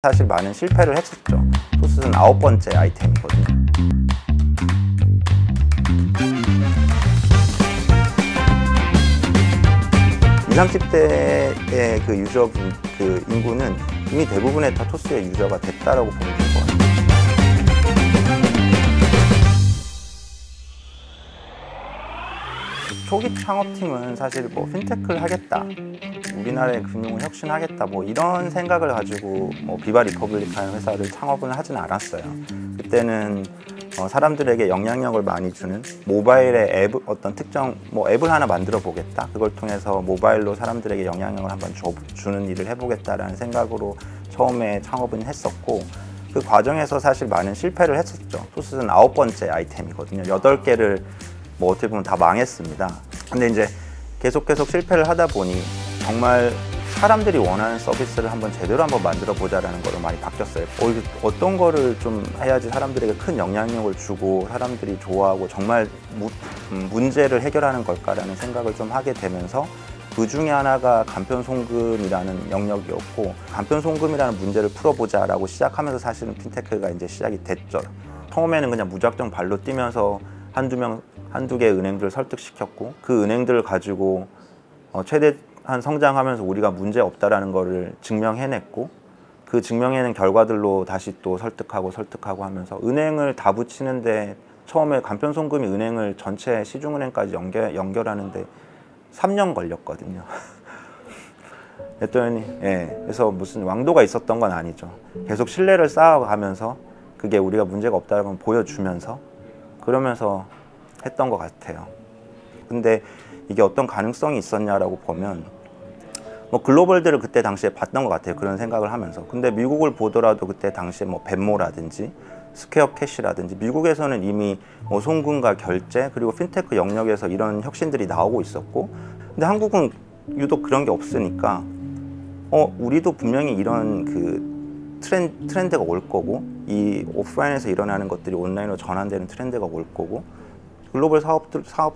사실 많은 실패를 했었죠. 토스는 9번째 아이템이거든요. 20, 30대의 그 유저 그 인구는 이미 대부분의 다 토스의 유저가 됐다라고 보면 될 것 같아요. 초기 창업팀은 사실 뭐 핀테크를 하겠다, 우리나라의 금융을 혁신하겠다, 뭐 이런 생각을 가지고 뭐 비바 리퍼블릭하는 회사를 창업을 하지는 않았어요. 그때는 사람들에게 영향력을 많이 주는 모바일의 앱, 어떤 특정 뭐 앱을 하나 만들어 보겠다, 그걸 통해서 모바일로 사람들에게 영향력을 한번 주는 일을 해보겠다라는 생각으로 처음에 창업은 했었고, 그 과정에서 사실 많은 실패를 했었죠. 토스는 9번째 아이템이거든요. 8개를 뭐 어떻게 보면 다 망했습니다. 근데 이제 계속 실패를 하다 보니 정말 사람들이 원하는 서비스를 제대로 한번 만들어 보자라는 거로 많이 바뀌었어요. 어떤 거를 좀 해야지 사람들에게 큰 영향력을 주고 사람들이 좋아하고 정말 문제를 해결하는 걸까라는 생각을 좀 하게 되면서, 그 중에 하나가 간편송금이라는 영역이었고, 간편송금이라는 문제를 풀어보자라고 시작하면서 사실은 핀테크가 이제 시작이 됐죠. 처음에는 그냥 무작정 발로 뛰면서 한두 개의 은행들을 설득시켰고, 그 은행들을 가지고 최대한 성장하면서 우리가 문제 없다라는 거를 증명해냈고, 그 증명해낸 결과들로 다시 또 설득하고 하면서 은행을 다 붙이는데, 처음에 간편송금이 은행을 전체 시중은행까지 연결하는데 3년 걸렸거든요. 그랬더니 그래서 무슨 왕도가 있었던 건 아니죠. 계속 신뢰를 쌓아가면서 그게 우리가 문제가 없다는 걸 보여주면서, 그러면서 했던 것 같아요. 근데 이게 어떤 가능성이 있었냐라고 보면, 뭐 글로벌들을 그때 당시에 봤던 것 같아요. 그런 생각을 하면서. 근데 미국을 보더라도 그때 당시에 뭐 벤모라든지 스퀘어 캐시라든지, 미국에서는 이미 뭐 송금과 결제 그리고 핀테크 영역에서 이런 혁신들이 나오고 있었고, 근데 한국은 유독 그런 게 없으니까 우리도 분명히 이런 그 트렌드가 올 거고, 이 오프라인에서 일어나는 것들이 온라인으로 전환되는 트렌드가 올 거고, 글로벌 사업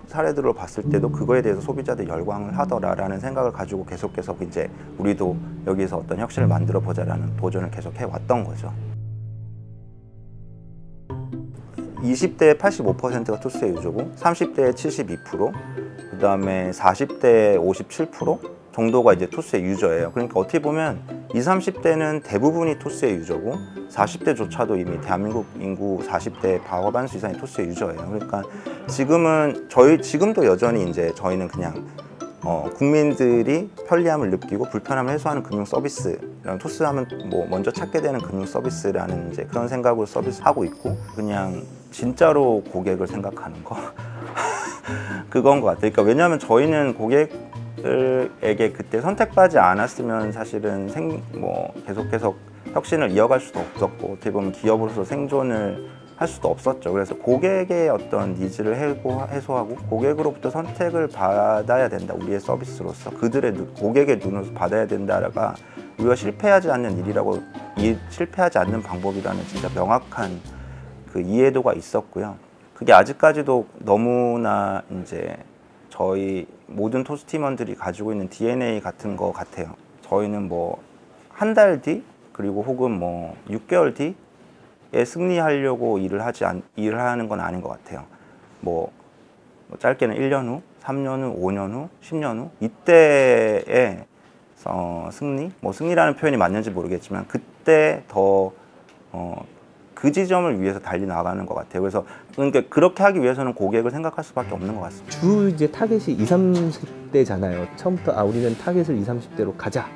사례들을 봤을 때도 그거에 대해서 소비자들이 열광을 하더라라는 생각을 가지고 계속 이제 우리도 여기서 어떤 혁신을 만들어 보자라는 도전을 계속 해왔던 거죠. 20대의 85%가 토스의 유저고, 30대의 72%, 그 다음에 40대의 57% 정도가 이제 토스의 유저예요. 그러니까 어떻게 보면 20, 30대는 대부분이 토스의 유저고, 40대조차도 이미 대한민국 인구 40대 과반수 이상이 토스의 유저예요. 그러니까 지금도 여전히 이제 저희는 그냥 국민들이 편리함을 느끼고 불편함을 해소하는 금융 서비스, 토스 하면 뭐 먼저 찾게 되는 금융 서비스라는 이제 그런 생각으로 서비스하고 있고, 그냥 진짜로 고객을 생각하는 거 그건 것 같아요. 그러니까 왜냐하면 저희는 고객에게 그때 선택받지 않았으면 사실은 계속해서 혁신을 이어갈 수도 없었고, 어떻게 보면 기업으로서 생존을 할 수도 없었죠. 그래서 고객의 어떤 니즈를 해소하고 고객으로부터 선택을 받아야 된다, 우리의 서비스로서 고객의 눈으로 받아야 된다가 우리가 실패하지 않는 일이라고, 실패하지 않는 방법이라는 진짜 명확한 그 이해도가 있었고요. 그게 아직까지도 너무나 이제 저희 모든 토스 팀원들이 가지고 있는 DNA 같은 거 같아요. 저희는 뭐 한 달 뒤, 그리고 혹은 뭐 6개월 뒤에 승리하려고 일을 하는 건 아닌 것 같아요. 뭐 짧게는 1년 후, 3년 후, 5년 후, 10년 후, 이때의 승리라는 표현이 맞는지 모르겠지만, 그때 더 그 지점을 위해서 달리 나가는 것 같아요. 그래서 그러니까 그렇게 하기 위해서는 고객을 생각할 수밖에 없는 것 같습니다. 주 이제 타겟이 20, 30대잖아요. 처음부터 우리는 타겟을 20, 30대로 가자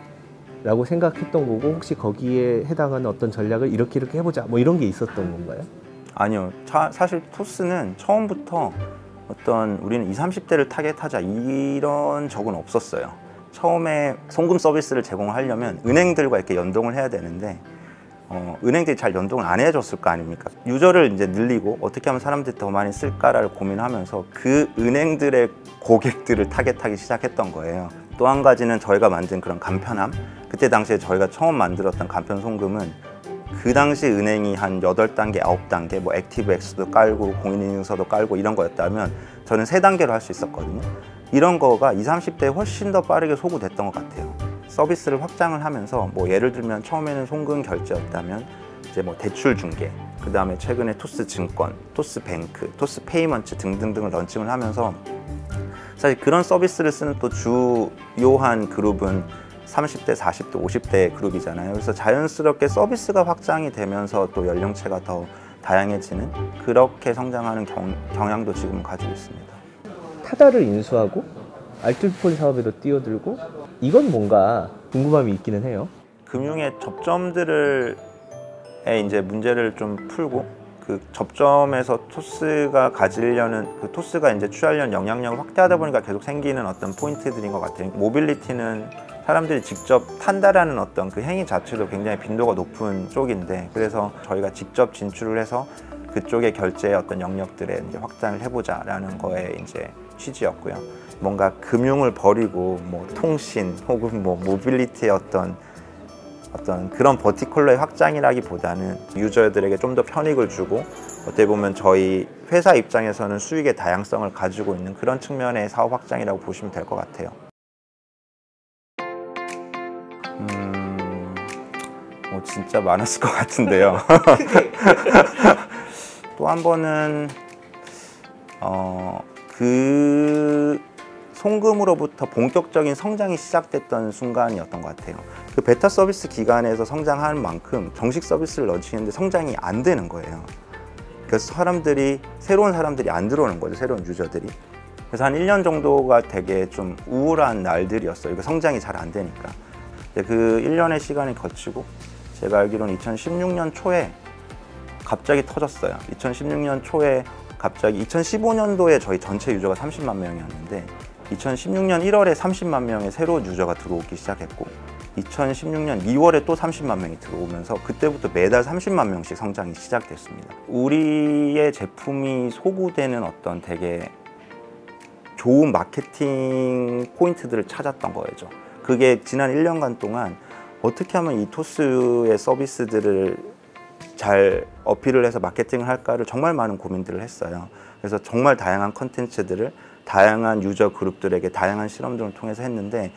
라고 생각했던 거고, 혹시 거기에 해당하는 어떤 전략을 이렇게 해보자, 뭐 이런 게 있었던 건가요? 아니요. 사실 토스는 처음부터 우리는 20, 30대를 타겟하자 이런 적은 없었어요. 처음에 송금 서비스를 제공하려면 은행들과 이렇게 연동을 해야 되는데, 은행들이 잘 연동을 안 해줬을 거 아닙니까? 유저를 이제 늘리고 어떻게 하면 사람들이 더 많이 쓸까를 고민하면서 그 은행들의 고객들을 타겟하기 시작했던 거예요. 또 한 가지는 저희가 만든 그런 간편함, 그때 당시에 저희가 처음 만들었던 간편송금은 그 당시 은행이 한 8단계, 9단계, 뭐 액티브엑스도 깔고 공인인증서도 깔고 이런 거였다면, 저는 3단계로 할 수 있었거든요. 이런 거가 20, 30대에 훨씬 더 빠르게 소구됐던 것 같아요. 서비스를 확장을 하면서 뭐 예를 들면 처음에는 송금 결제였다면 이제 뭐 대출 중개, 그 다음에 최근에 토스 증권, 토스 뱅크, 토스 페이먼트 등등등을 런칭을 하면서 사실 그런 서비스를 쓰는 또 주요한 그룹은 30대, 40대, 50대 그룹이잖아요. 그래서 자연스럽게 서비스가 확장이 되면서 또 연령체가 더 다양해지는 그렇게 성장하는 경향도 지금 가지고 있습니다. 타다를 인수하고 알뜰폰 사업에도 뛰어들고 이건 뭔가 궁금함이 있기는 해요. 금융의 접점들을 이제 문제를 좀 풀고 그 접점에서 토스가 가지려는 그 토스가 이제 취하려는 영향력을 확대하다 보니까 계속 생기는 어떤 포인트들인 것 같아요. 모빌리티는 사람들이 직접 탄다라는 어떤 그 행위 자체도 굉장히 빈도가 높은 쪽인데, 그래서 저희가 직접 진출을 해서 그쪽의 결제의 어떤 영역들에 이제 확장을 해보자라는 거에 이제 취지였고요. 뭔가 금융을 버리고 뭐 통신 혹은 뭐 모빌리티의 어떤 그런 버티컬러의 확장이라기보다는 유저들에게 좀 더 편익을 주고 어떻게 보면 저희 회사 입장에서는 수익의 다양성을 가지고 있는 그런 측면의 사업 확장이라고 보시면 될 것 같아요. 뭐 진짜 많았을 것 같은데요. 또 한 번은 그 송금으로부터 본격적인 성장이 시작됐던 순간이었던 것 같아요. 그 베타 서비스 기간에서 성장하는 만큼 정식 서비스를 런칭했는데 성장이 안 되는 거예요. 그래서 새로운 사람들이 안 들어오는 거죠, 새로운 유저들이. 그래서 한 1년 정도가 되게 좀 우울한 날들이었어요. 이거 성장이 잘 안 되니까. 그 1년의 시간이 거치고 제가 알기로는 2016년 초에 갑자기 터졌어요. 2016년 초에 갑자기 2015년도에 저희 전체 유저가 30만 명이었는데 2016년 1월에 30만 명의 새로운 유저가 들어오기 시작했고 2016년 2월에 또 30만 명이 들어오면서 그때부터 매달 30만 명씩 성장이 시작됐습니다. 우리의 제품이 소구되는 어떤 되게 좋은 마케팅 포인트들을 찾았던 거죠. 그게 지난 1년간 동안 어떻게 하면 이 토스의 서비스들을 잘 어필을 해서 마케팅을 할까를 정말 많은 고민들을 했어요. 그래서 정말 다양한 컨텐츠들을 다양한 유저 그룹들에게 다양한 실험들을 통해서 했는데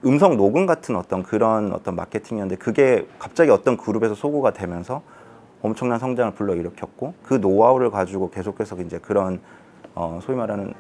음성 녹음 같은 그런 마케팅이었는데 그게 갑자기 어떤 그룹에서 소구가 되면서 엄청난 성장을 불러일으켰고 그 노하우를 가지고 계속해서 이제 그런 소위 말하는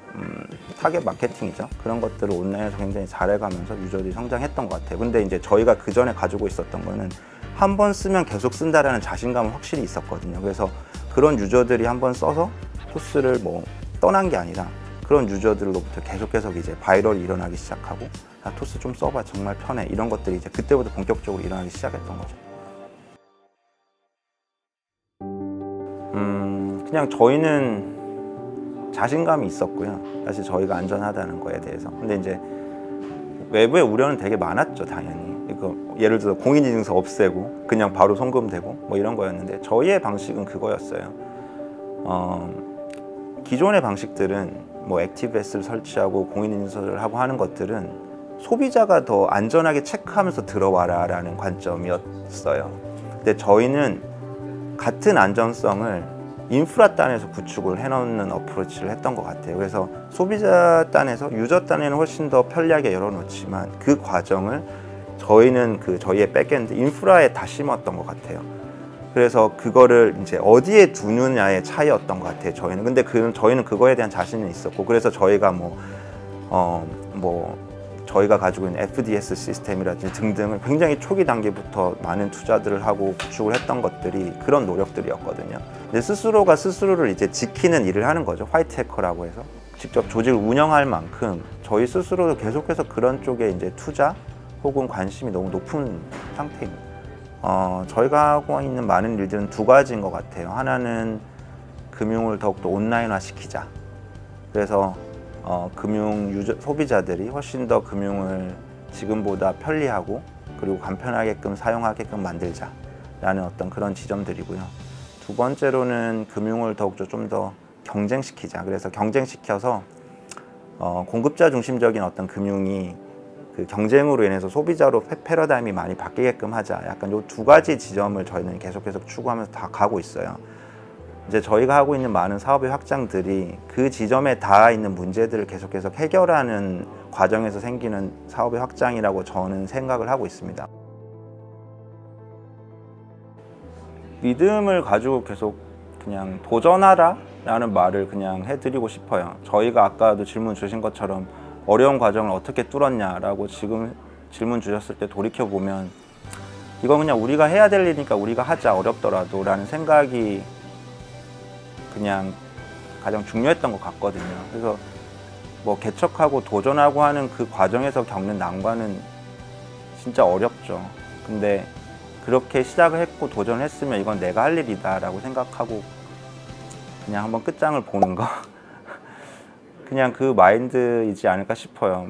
타겟 마케팅이죠. 그런 것들을 온라인에서 굉장히 잘해가면서 유저들이 성장했던 것 같아요. 근데 이제 저희가 그 전에 가지고 있었던 거는 한 번 쓰면 계속 쓴다라는 자신감은 확실히 있었거든요. 그래서 그런 유저들이 한 번 써서 토스를 뭐 떠난 게 아니라 그런 유저들로부터 계속해서 이제 바이럴이 일어나기 시작하고 야, 토스 좀 써봐 정말 편해 이런 것들이 이제 그때부터 본격적으로 일어나기 시작했던 거죠. 그냥 저희는 자신감이 있었고요. 사실 저희가 안전하다는 거에 대해서. 근데 이제 외부의 우려는 되게 많았죠, 당연히. 예를 들어서 공인인증서 없애고 그냥 바로 송금되고 뭐 이런 거였는데 저희의 방식은 그거였어요. 기존의 방식들은 뭐 액티브에스를 설치하고 공인인증서를 하고 하는 것들은 소비자가 더 안전하게 체크하면서 들어와라 라는 관점이었어요. 근데 저희는 같은 안전성을 인프라 단에서 구축을 해놓는 어프로치를 했던 것 같아요. 그래서 소비자 단에서 유저 단에는 훨씬 더 편리하게 열어놓지만 그 과정을 저희는 저희의 백엔드 인프라에 다 심었던 것 같아요. 그래서 그거를 이제 어디에 두느냐의 차이였던 것 같아요. 저희는. 근데 저희는 그거에 대한 자신은 있었고, 그래서 저희가 저희가 가지고 있는 FDS 시스템이라든지 등등을 굉장히 초기 단계부터 많은 투자들을 하고 구축을 했던 것들이 그런 노력들이었거든요. 근데 스스로가 스스로를 이제 지키는 일을 하는 거죠. 화이트 해커라고 해서. 직접 조직을 운영할 만큼 저희 스스로도 계속해서 그런 쪽에 이제 투자 혹은 관심이 너무 높은 상태입니다. 저희가 하고 있는 많은 일들은 두 가지인 것 같아요. 하나는 금융을 더욱더 온라인화 시키자. 그래서 금융 소비자들이 훨씬 더 금융을 지금보다 편리하고 그리고 간편하게끔 사용하게끔 만들자라는 어떤 그런 지점들이고요. 두 번째로는 금융을 더욱더 좀 더 경쟁시키자. 그래서 경쟁시켜서 공급자 중심적인 어떤 금융이 그 경쟁으로 인해서 소비자로 패러다임이 많이 바뀌게끔 하자. 약간 이 두 가지 지점을 저희는 계속해서 추구하면서 다 가고 있어요. 이제 저희가 하고 있는 많은 사업의 확장들이 그 지점에 닿아 있는 문제들을 계속해서 해결하는 과정에서 생기는 사업의 확장이라고 저는 생각을 하고 있습니다. 믿음을 가지고 계속 그냥 도전하라 라는 말을 그냥 해드리고 싶어요. 저희가 아까도 질문 주신 것처럼 어려운 과정을 어떻게 뚫었냐라고 지금 질문 주셨을 때 돌이켜보면 이건 그냥 우리가 해야 될 일이니까 우리가 하자, 어렵더라도 라는 생각이 그냥 가장 중요했던 것 같거든요. 그래서 뭐 개척하고 도전하고 하는 그 과정에서 겪는 난관은 진짜 어렵죠. 근데 그렇게 시작을 했고 도전을 했으면 이건 내가 할 일이다 라고 생각하고 그냥 한번 끝장을 보는 거 그냥 그 마인드이지 않을까 싶어요.